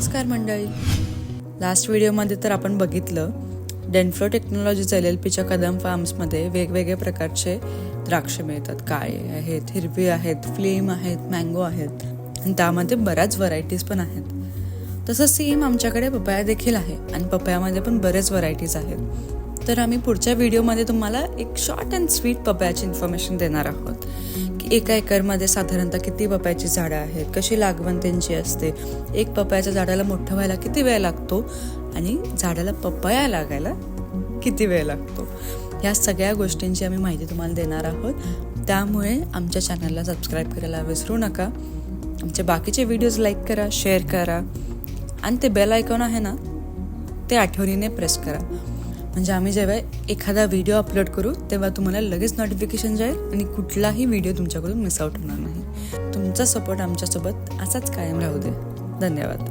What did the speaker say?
नमस्कार मंडळी. लास्ट व्हिडिओमध्ये तर आपण बघितलं डेनफ्लो टेक्नॉलॉजीच्या LLPच्या कदम फार्म्समध्ये वेगवेगळे प्रकारचे द्राक्ष मिळतात. काळे आहेत, हिरवी आहेत, फ्लेम आहेत, मँगो आहेत आणि त्यामध्ये बऱ्याच व्हरायटीज पण आहेत. तसं सेम आमच्याकडे पपया देखील आहे आणि पपयामध्ये पण बरेच व्हरायटीज आहेत. तर आम्ही पुढच्या व्हिडिओमध्ये तुम्हाला एक शॉर्ट अँड स्वीट पपयाची इन्फॉर्मेशन देणार आहोत की एका एकरमध्ये साधारणतः किती पपयाची झाडं आहेत, कशी लागवण त्यांची असते, एक पपयाच्या झाडाला मोठं व्हायला किती वेळ लागतो आणि झाडाला पपया लागायला किती वेळ लागतो, ह्या सगळ्या गोष्टींची आम्ही माहिती तुम्हाला देणार आहोत. त्यामुळे आमच्या चॅनलला सबस्क्राईब करायला विसरू नका. आमचे बाकीचे व्हिडिओज लाईक करा, शेअर करा आणि ते बेल आयकॉन आहे ना ते आठवणीने प्रेस करा, म्हणजे आम्ही जेव्हा एखादा व्हिडिओ अपलोड करू तेव्हा तुम्हाला लगेच नोटिफिकेशन जाईल आणि कुठलाही व्हिडिओ तुमच्याकडून मिस आउट होणार नाही. तुमचा सपोर्ट आमच्यासोबत असाच कायम राहू दे. धन्यवाद.